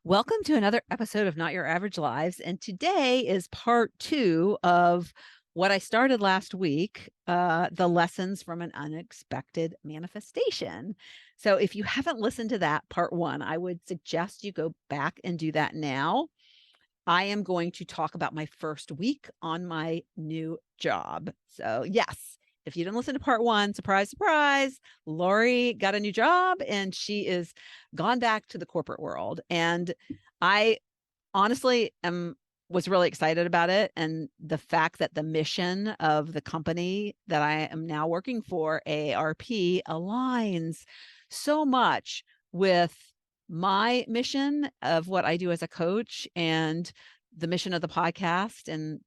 Welcome to another episode of Not Your Average Lives. And today is part 2 of what I started last week, the lessons from an unexpected manifestation. So if you haven't listened to that part 1, I would suggest you go back and do that now. I am going to talk about my first week on my new job. So, yes, if you didn't listen to part 1, surprise, surprise, Lori got a new job and she is gone back to the corporate world. And I honestly was really excited about it. And the fact that the mission of the company that I am now working for, AARP, aligns so much with my mission of what I do as a coach and the mission of the podcast and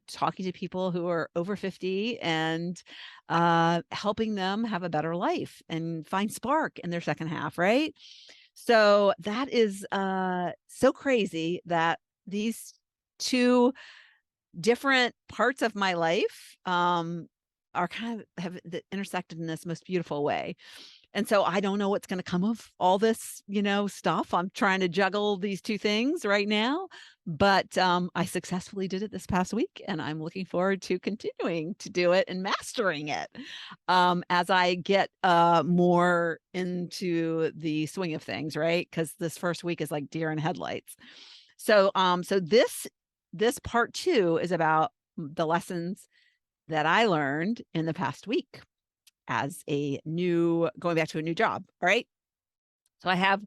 talking to people who are over 50 and helping them have a better life and find spark in their second half, right? So that is so crazy that these two different parts of my life are kind of have intersected in this most beautiful way. And so I don't know what's going to come of all this, stuff. I'm trying to juggle these two things right now, but I successfully did it this past week, and I'm looking forward to continuing to do it and mastering it as I get more into the swing of things, right? Because this first week is like deer in headlights. So, this part 2 is about the lessons that I learned in the past week as going back to a new job. All right. So I have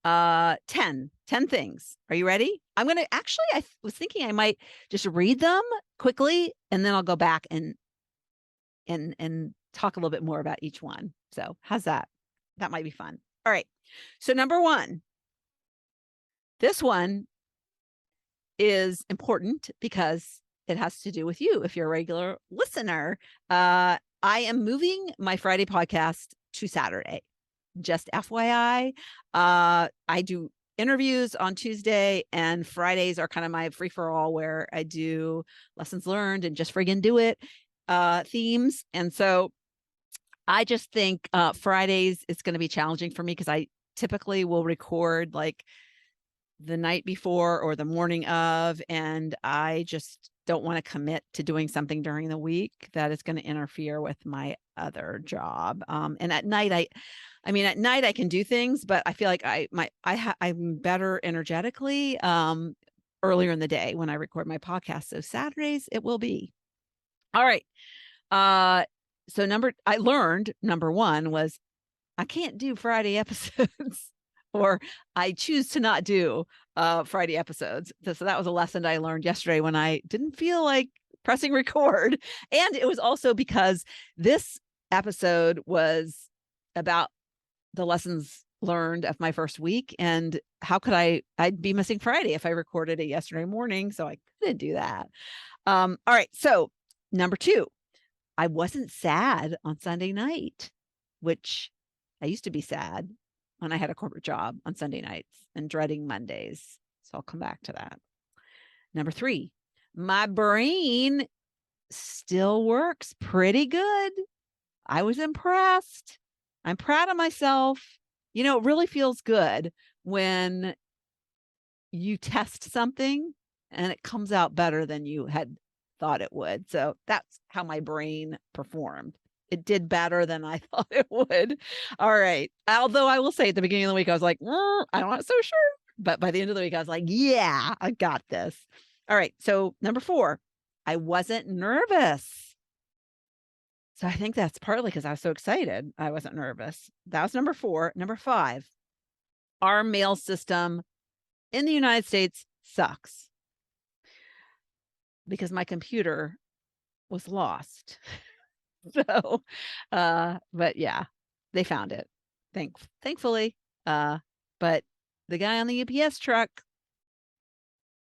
10 things. Are you ready? I'm going to actually, I was thinking I might just read them quickly and then I'll go back and talk a little bit more about each one. So how's that? That might be fun. All right. So number 1, this one is important because it has to do with you. If you're a regular listener, I am moving my Friday podcast to Saturday. Just FYI, I do interviews on Tuesday, and Fridays are kind of my free for all where I do lessons learned and just friggin' do it themes. And so I just think Fridays is going to be challenging for me because I typically will record like the night before or the morning of, and I just don't want to commit to doing something during the week that is going to interfere with my other job. And at night, at night I can do things, but I feel like I'm better energetically earlier in the day when I record my podcast. So Saturdays it will be. All right. So I learned number 1 was I can't do Friday episodes. Or I choose to not do Friday episodes. So that was a lesson I learned yesterday when I didn't feel like pressing record. And it was also because this episode was about the lessons learned of my first week. And how could I'd be missing Friday if I recorded it yesterday morning. So I couldn't do that. All right. So number 2, I wasn't sad on Sunday night, which I used to be sad when I had a corporate job on Sunday nights and dreading Mondays. So I'll come back to that. Number 3, my brain still works pretty good. I was impressed. I'm proud of myself. It really feels good when you test something and it comes out better than you had thought it would. So that's how my brain performed. It did better than I thought it would. All right. Although I will say at the beginning of the week, I was like, I'm not so sure. But by the end of the week, I was like, yeah, I got this. All right. So number 4, I wasn't nervous. So I think that's partly because I was so excited. I wasn't nervous. That was number 4. Number 5, our mail system in the United States sucks because my computer was lost. So, but yeah, they found it. Thankfully. But the guy on the UPS truck,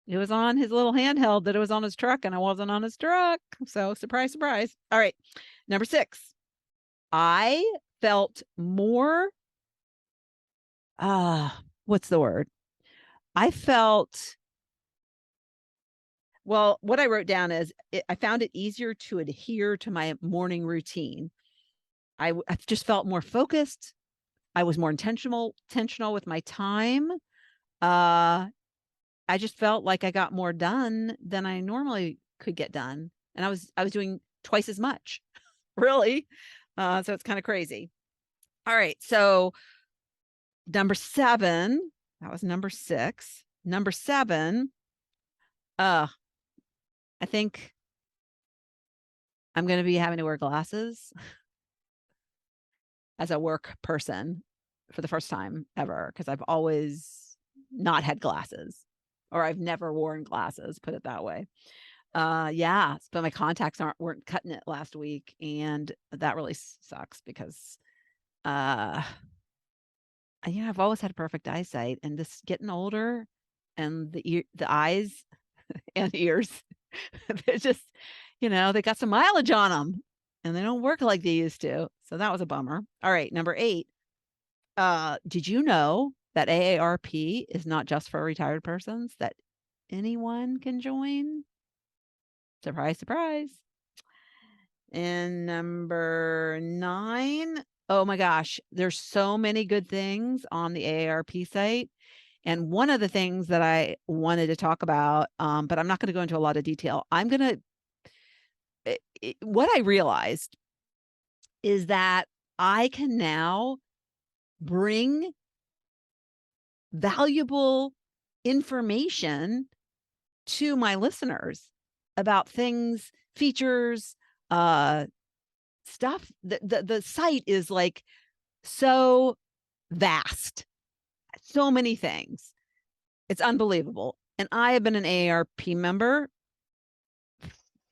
it was on his little handheld that it was on his truck and I wasn't on his truck. So surprise, surprise. All right. Number 6, I felt more, what's the word? Well, what I wrote down is I found it easier to adhere to my morning routine. I just felt more focused. I was more intentional with my time. I just felt like I got more done than I normally could get done. And I was doing twice as much, really. So it's kind of crazy. All right. So number 7, that was number 6. Number 7, I think I'm going to be having to wear glasses as a work person for the first time ever, because I've always not had glasses, or I've never worn glasses, put it that way. Yeah, but my contacts weren't cutting it last week, and that really sucks because I've always had perfect eyesight, and this getting older, and the eyes and ears, they're just, they got some mileage on them, and they don't work like they used to. So that was a bummer. All right, number 8. Did you know that AARP is not just for retired persons, that anyone can join? Surprise, surprise. And number 9, oh my gosh, there's so many good things on the AARP site. And one of the things that I wanted to talk about, but I'm not going to go into a lot of detail. What I realized is that I can now bring valuable information to my listeners about things, features, stuff. The site is like so vast, so many things. It's unbelievable. And I have been an AARP member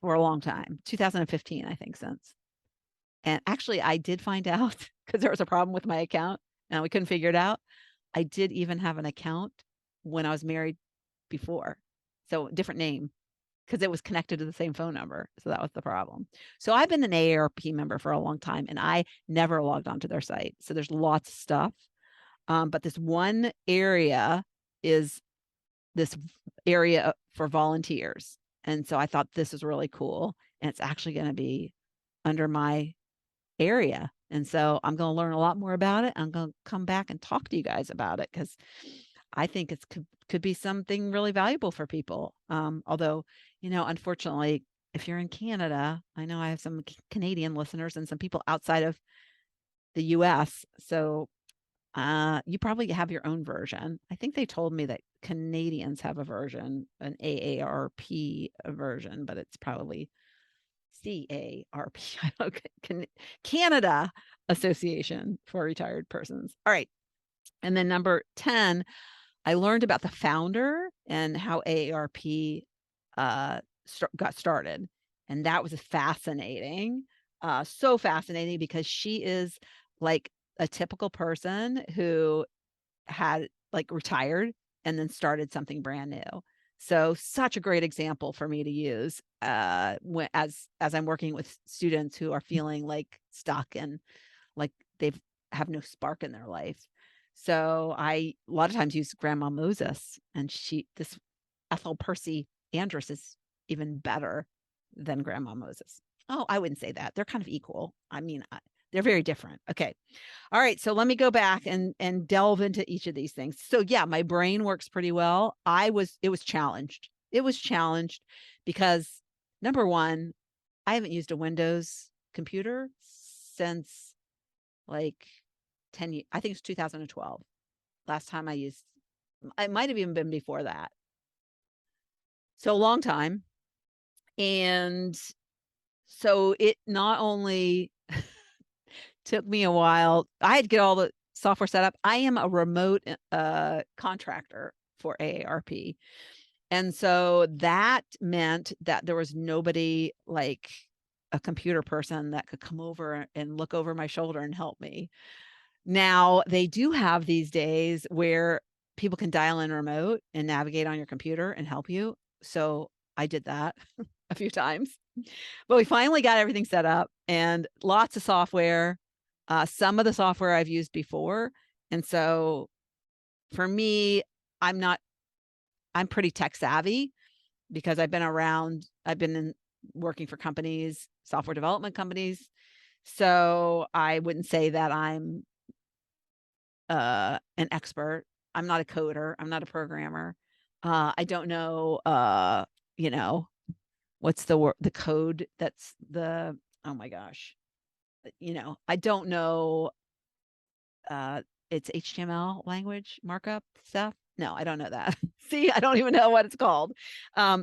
for a long time, 2015, I think, since. And actually, I did find out, because there was a problem with my account and we couldn't figure it out. I did even have an account when I was married before. So different name, because it was connected to the same phone number. So that was the problem. So I've been an AARP member for a long time, and I never logged onto their site. So there's lots of stuff. But this one area is this area for volunteers. And so I thought this is really cool. And it's actually going to be under my area. And so I'm going to learn a lot more about it. I'm going to come back and talk to you guys about it, because I think it could be something really valuable for people. Although, unfortunately, if you're in Canada, I know I have some Canadian listeners and some people outside of the US. So you probably have your own version. I think they told me that Canadians have a version, an AARP version, but it's probably CARP, Canada Association for Retired Persons. All right. And then number 10, I learned about the founder and how AARP got started. And that was fascinating. So fascinating, because she is like a typical person who had retired and then started something brand new. So such a great example for me to use as I'm working with students who are feeling like stuck and like have no spark in their life. So I a lot of times use Grandma Moses, and this Ethel Percy Andrus is even better than Grandma Moses. Oh, I wouldn't say that. They're kind of equal. I mean, they're very different. Okay. All right. So let me go back and delve into each of these things. So yeah, my brain works pretty well. It was challenged. It was challenged because, number one, I haven't used a Windows computer since like 10 years. I think it's 2012. Last time I used, it might have even been before that. So a long time. And so it not only took me a while, I had to get all the software set up. I am a remote contractor for AARP. And so that meant that there was nobody like a computer person that could come over and look over my shoulder and help me. Now, they do have these days where people can dial in remote and navigate on your computer and help you. So I did that a few times, but we finally got everything set up, and lots of software. Some of the software I've used before. And so for me, I'm pretty tech savvy because I've been working for companies, software development companies. So I wouldn't say that I'm an expert, I'm not a coder. I'm not a programmer. I don't know, you know, what's the code that's oh my gosh, I don't know, it's HTML language markup stuff. No, I don't know that. See, I don't even know what it's called.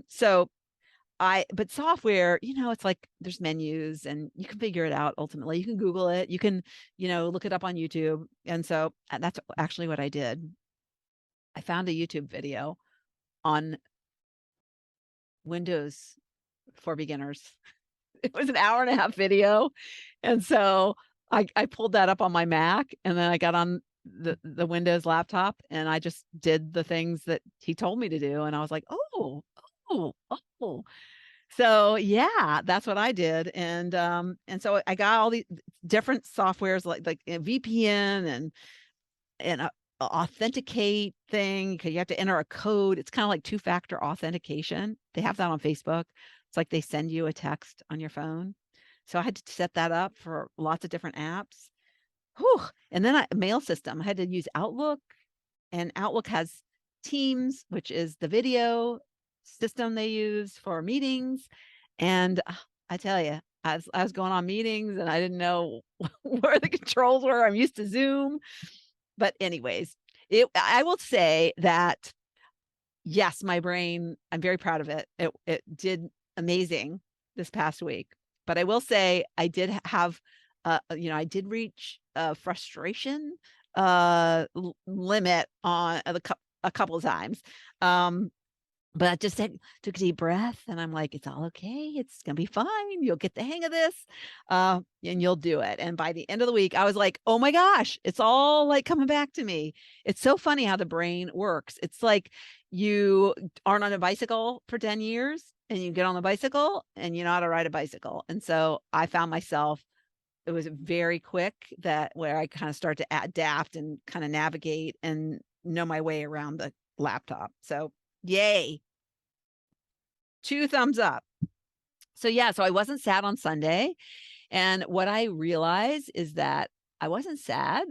So but software, it's like there's menus and you can figure it out ultimately. You can Google it, you can, look it up on YouTube. And so that's actually what I did. I found a YouTube video on Windows for beginners. It was an hour and a half video. And so I pulled that up on my Mac, and then I got on the Windows laptop and I just did the things that he told me to do. And I was like, oh, oh, oh. So yeah, that's what I did. And so I got all these different softwares like a VPN and a authenticate thing, because you have to enter a code. It's kind of like two-factor authentication. They have that on Facebook. It's like they send you a text on your phone. So I had to set that up for lots of different apps. Whew. And then mail system. I had to use Outlook, and Outlook has Teams, which is the video system they use for meetings. And I tell you, I was going on meetings and I didn't know where the controls were. I'm used to Zoom. But anyways, I will say that, yes, my brain, I'm very proud of it. It did amazing this past week. But I will say I did have, I did reach a frustration limit on a couple of times. But I just took a deep breath and I'm like, it's all okay. It's going to be fine. You'll get the hang of this, and you'll do it. And by the end of the week, I was like, oh my gosh, it's all like coming back to me. It's so funny how the brain works. It's like you aren't on a bicycle for 10 years and you get on the bicycle and you know how to ride a bicycle. And so I found myself, it was very quick where I kind of start to adapt and kind of navigate and know my way around the laptop. So yay. 2 thumbs up. So yeah, so I wasn't sad on Sunday. And what I realized is that I wasn't sad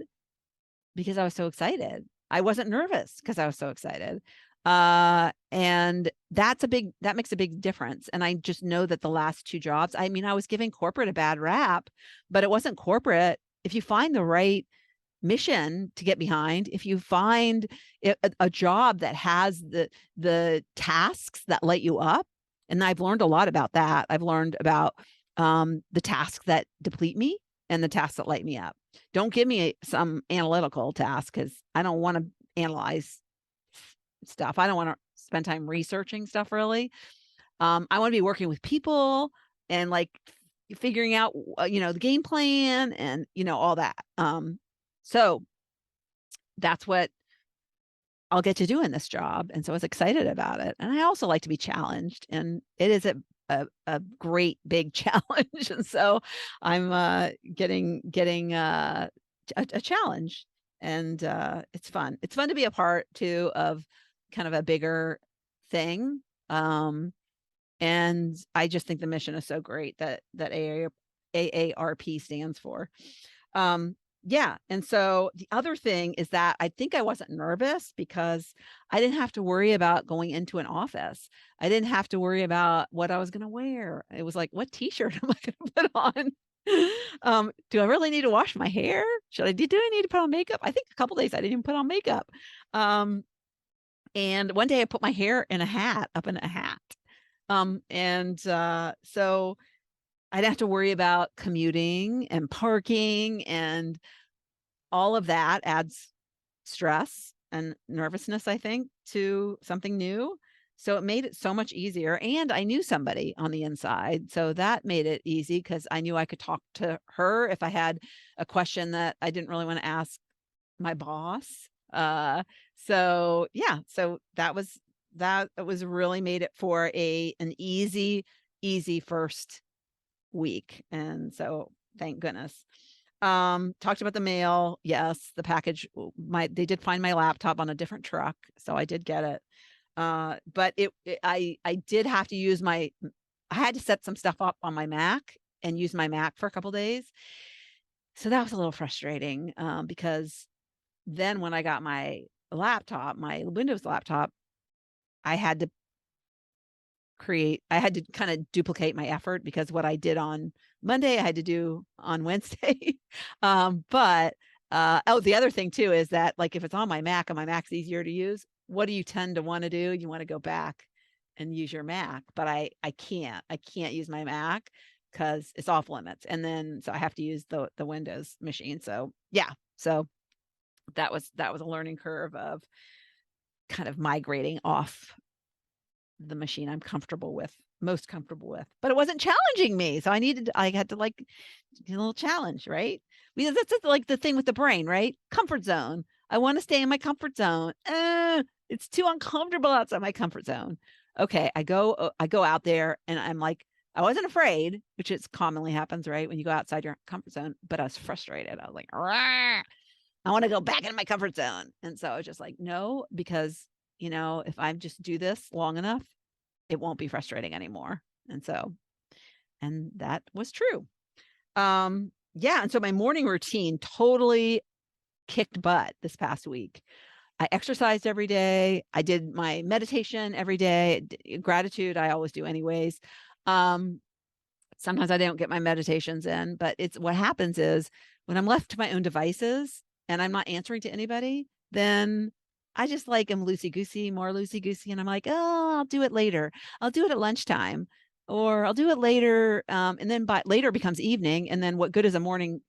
because I was so excited. I wasn't nervous because I was so excited. And that makes a big difference. And I just know that the last 2 jobs, I mean, I was giving corporate a bad rap, but it wasn't corporate. If you find the right mission to get behind, if you find a job that has the tasks that light you up, and I've learned a lot about that. I've learned about the tasks that deplete me and the tasks that light me up. Don't give me some analytical task, because I don't want to analyze stuff. I don't want to spend time researching stuff, really. I want to be working with people and like figuring out, the game plan and, all that. So that's what I'll get to do in this job. And so I was excited about it. And I also like to be challenged, and it is a great big challenge. And so I'm getting a challenge, and it's fun. It's fun to be a part too of kind of a bigger thing. And I just think the mission is so great that AARP stands for. Yeah. And so the other thing is that I think I wasn't nervous because I didn't have to worry about going into an office. I didn't have to worry about what I was going to wear. It was like, what t-shirt am I going to put on? Do I really need to wash my hair? Do I need to put on makeup? I think a couple days I didn't even put on makeup. And one day I put my hair in a hat, up in a hat. So I didn't have to worry about commuting and parking, and all of that adds stress and nervousness, I think, to something new. So it made it so much easier. And I knew somebody on the inside. So that made it easy because I knew I could talk to her if I had a question that I didn't really want to ask my boss. So yeah, so that was really made it for an easy first week. And so thank goodness. Talked about the mail. Yes, the package, they did find my laptop on a different truck, so I did get it. But I did have to use I had to set some stuff up on my Mac and use my Mac for a couple days. So that was a little frustrating, because then when I got my laptop, my Windows laptop, I had to kind of duplicate my effort, because what I did on Monday, I had to do on Wednesday. But the other thing too is that, like, if it's on my Mac and my Mac's easier to use, what do you tend to want to do? You want to go back and use your Mac, but I can't use my Mac because it's off limits. And then, so I have to use the Windows machine. So yeah, so that was a learning curve of kind of migrating off the machine I'm most comfortable with, but it wasn't challenging me. So I had to, like, do a little challenge, right? Because that's like the thing with the brain, right? Comfort zone. I want to stay in my comfort zone. It's too uncomfortable outside my comfort zone. Okay, I go out there, and I'm like, I wasn't afraid, which is commonly happens, right? When you go outside your comfort zone, but I was frustrated. I was like, Rawr! I want to go back into my comfort zone. And so I was just like, no, because, if I just do this long enough, it won't be frustrating anymore. And that was true. Yeah. And so my morning routine totally kicked butt this past week. I exercised every day. I did my meditation every day. Gratitude, I always do anyways. Sometimes I don't get my meditations in, but it's what happens is, when I'm left to my own devices and I'm not answering to anybody, then I just, like, am loosey-goosey, more loosey-goosey. And I'm like, oh, I'll do it later. I'll do it at lunchtime, or I'll do it later. And then later becomes evening. And then what good is a morning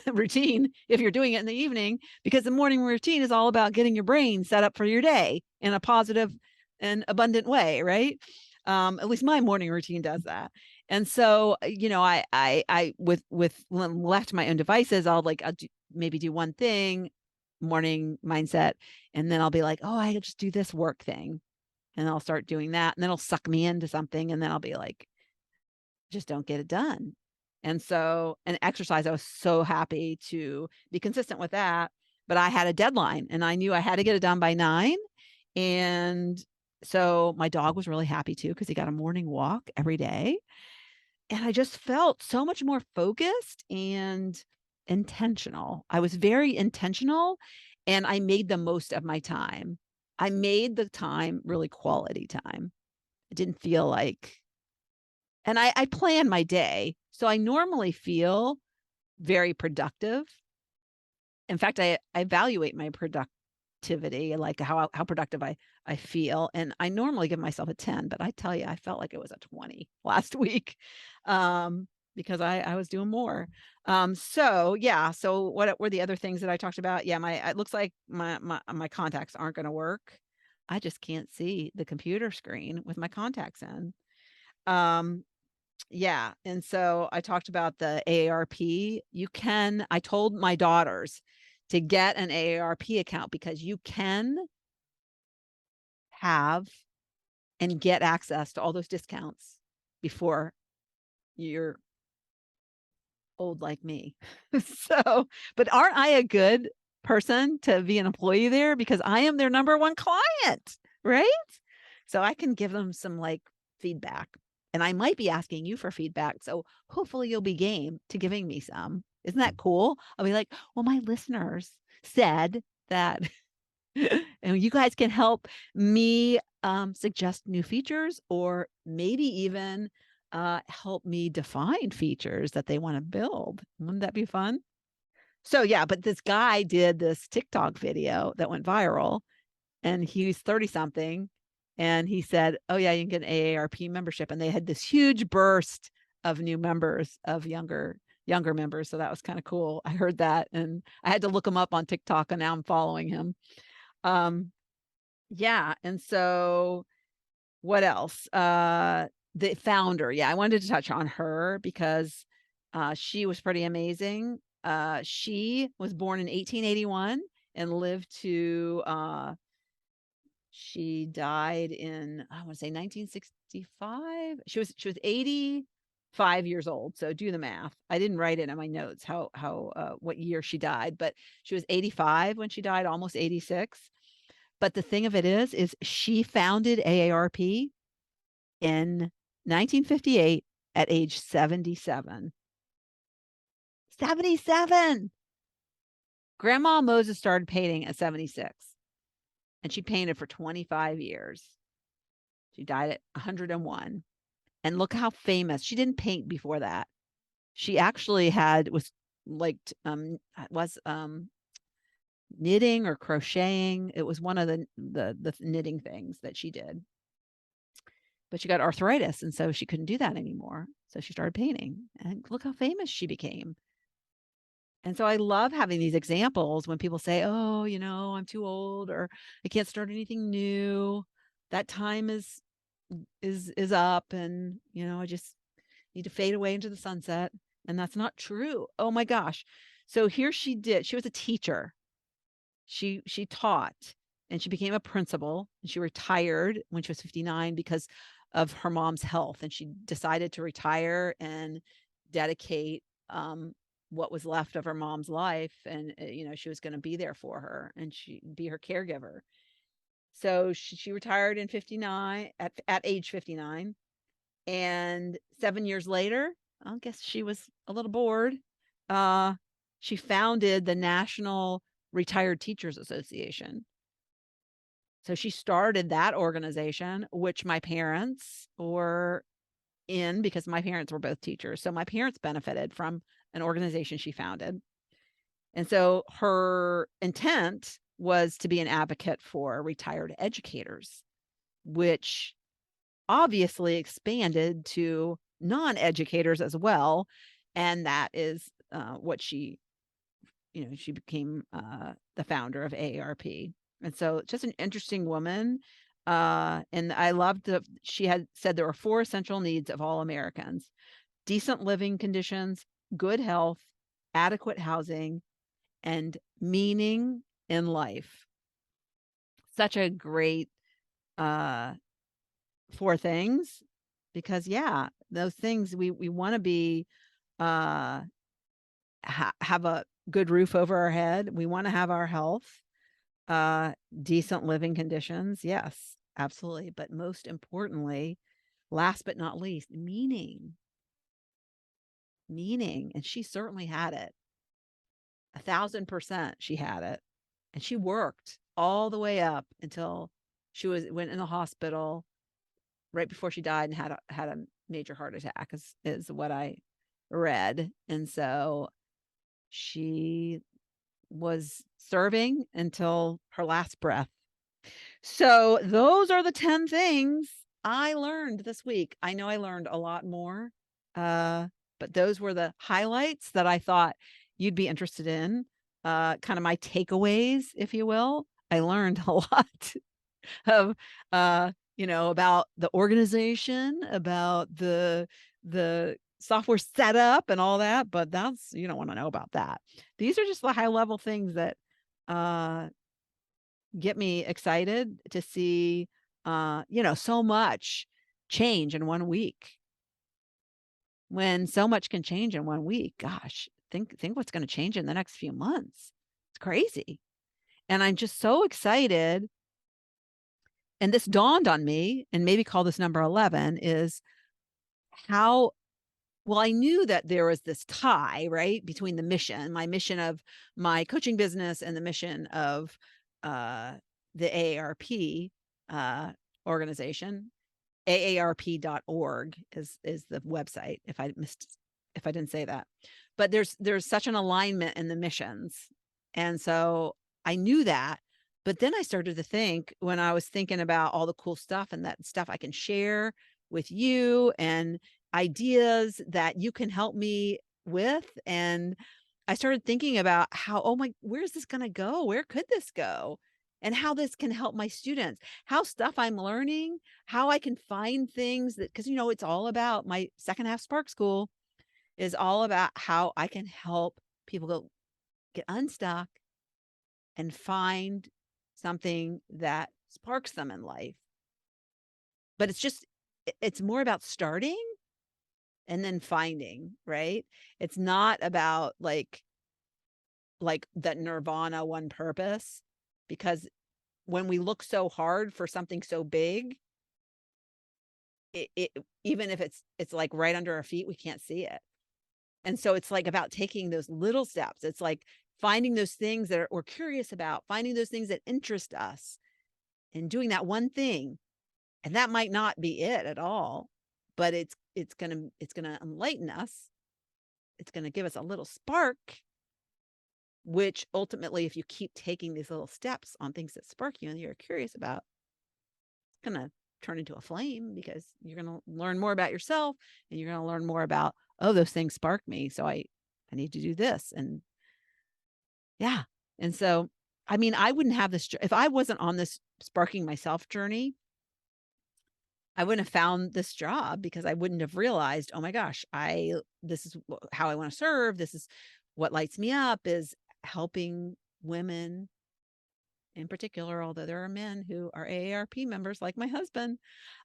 routine if you're doing it in the evening? Because the morning routine is all about getting your brain set up for your day in a positive and abundant way, right? At least my morning routine does that. And so, I with left to my own devices, I'll maybe do one thing, morning mindset, and then I'll be like, oh, I'll just do this work thing, and I'll start doing that, and then it'll suck me into something, and then I'll be like, just don't get it done. And so, and exercise, I was so happy to be consistent with that, but I had a deadline, and I knew I had to get it done by 9. And so my dog was really happy too, because he got a morning walk every day. And I just felt so much more focused and intentional. I was very intentional, and I made the most of my time. I made the time really quality time. I didn't feel like, and I plan my day. So I normally feel very productive. In fact, I evaluate my productivity, like how productive I feel. And I normally give myself a 10, but I tell you, I felt like it was a 20 last week, because I was doing more. So yeah. So what were the other things that I talked about? Yeah, it looks like my contacts aren't going to work. I just can't see the computer screen with my contacts in. Yeah. And so I talked about the AARP. I told my daughters to get an AARP account, because you can have and get access to all those discounts before you're old like me. So, but aren't I a good person to be an employee there, because I am their number one client, right? So I can give them some, like, feedback, and I might be asking you for feedback. So hopefully you'll be game to giving me some. Isn't that cool? I'll be like, well, my listeners said that, and you guys can help me suggest new features, or maybe even help me define features that they want to build. Wouldn't that be fun? So yeah, but this guy did this TikTok video that went viral, and he's 30 something. And he said, oh yeah, you can get an AARP membership. And they had this huge burst of new members, of younger members. So that was kind of cool. I heard that, and I had to look him up on TikTok, and now I'm following him. Yeah. And so what else? The founder. Yeah, I wanted to touch on her because she was pretty amazing. She was born in 1881 and lived to she died in, I want to say, 1965. She was 85 years old. So do the math. I didn't write it in my notes what year she died, but she was 85 when she died, almost 86. But the thing of it is she founded AARP in 1958 at age 77. 77. Grandma Moses started painting at 76. and she painted for 25 years. She died at 101. And look how famous. She didn't paint before that. She actually was knitting or crocheting. It was one of the knitting things that she did. But she got arthritis, and so she couldn't do that anymore. So she started painting, and look how famous she became. And so I love having these examples when people say, "Oh, I'm too old, or I can't start anything new. That time is up, and I just need to fade away into the sunset." And that's not true. Oh my gosh. So here she was a teacher. She taught, and she became a principal, and she retired when she was 59 because of her mom's health, and she decided to retire and dedicate what was left of her mom's life, and she was going to be there for her, and she be her caregiver. So she retired in 59 at age 59, and 7 years later, I guess she was a little bored. She founded the National Retired Teachers Association. So she started that organization, which my parents were in because my parents were both teachers. So my parents benefited from an organization she founded. And so her intent was to be an advocate for retired educators, which obviously expanded to non-educators as well. And that is what she became the founder of AARP. And so just an interesting woman. And I loved that she had said there were 4 essential needs of all Americans: decent living conditions, good health, adequate housing, and meaning in life. Such a great 4 things, because those things we want to be have a good roof over our head. We want to have our health, decent living conditions. Yes, absolutely. But most importantly, last but not least, meaning. And she certainly had it. 1,000% she had it. And she worked all the way up until she went in the hospital right before she died and had a major heart attack, is what I read. And so she was serving until her last breath. So those are the 10 things I learned this week. I know I learned a lot more, but those were the highlights that I thought you'd be interested in, kind of my takeaways, if you will. I learned a lot of, about the organization, about the software setup and all that, but you don't want to know about that. These are just the high level things that get me excited to see so much change in 1 week. When so much can change in 1 week, gosh, think what's going to change in the next few months. It's crazy. And I'm just so excited. And this dawned on me, and maybe call this number 11, is how well, I knew that there was this tie, right, between my mission of my coaching business, and the mission of the AARP organization. AARP.org is the website, if I didn't say that. But there's such an alignment in the missions. And so I knew that. But then I started to think, when I was thinking about all the cool stuff and that stuff I can share with you, and ideas that you can help me with. And I started thinking about how, where's this going to go? Where could this go? And how this can help my students, how stuff I'm learning, how I can find things that, because, it's all about my second half Spark School is all about how I can help people get unstuck and find something that sparks them in life. But it's more about starting and then finding, right? It's not about like that nirvana one purpose, because when we look so hard for something so big, it even if it's like right under our feet, we can't see it. And so it's like about taking those little steps. It's like finding those things that we're curious about, finding those things that interest us, and doing that one thing. And that might not be it at all, but it's going to enlighten us. It's going to give us a little spark, which ultimately, if you keep taking these little steps on things that spark you and you're curious about, it's going to turn into a flame, because you're going to learn more about yourself, and you're going to learn more about, oh, those things spark me, so I need to do this. And yeah. And so, I mean, I wouldn't have this if I wasn't on this sparking myself journey. I wouldn't have found this job, because I wouldn't have realized, oh my gosh, this is how I want to serve. This is what lights me up, is helping women in particular, although there are men who are AARP members like my husband.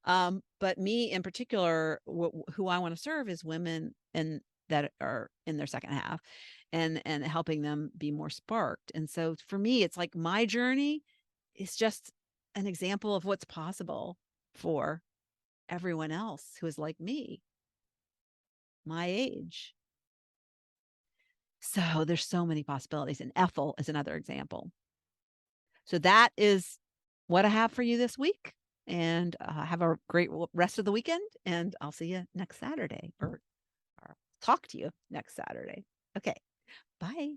But me in particular, who I want to serve is women that are in their second half, and helping them be more sparked. And so for me, it's like my journey is just an example of what's possible for everyone else who is like me, my age. So there's so many possibilities. And Ethel is another example. So that is what I have for you this week. And have a great rest of the weekend. And I'll see you next Saturday, or talk to you next Saturday. Okay. Bye.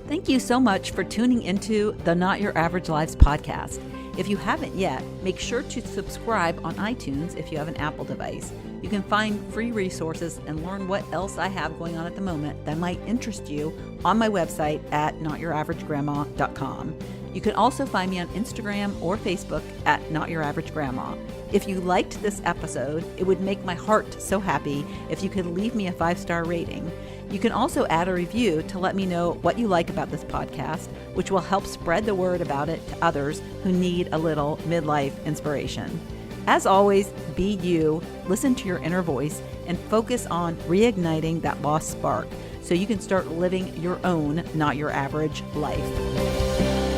Thank you so much for tuning into the Not Your Average Lives podcast. If you haven't yet, make sure to subscribe on iTunes if you have an Apple device. You can find free resources and learn what else I have going on at the moment that might interest you on my website at notyouraverage.grandma.com. You can also find me on Instagram or Facebook at Not Your Average Grandma. If you liked this episode, it would make my heart so happy if you could leave me a 5-star rating. You can also add a review to let me know what you like about this podcast, which will help spread the word about it to others who need a little midlife inspiration. As always, be you, listen to your inner voice, and focus on reigniting that lost spark so you can start living your own Not Your Average life.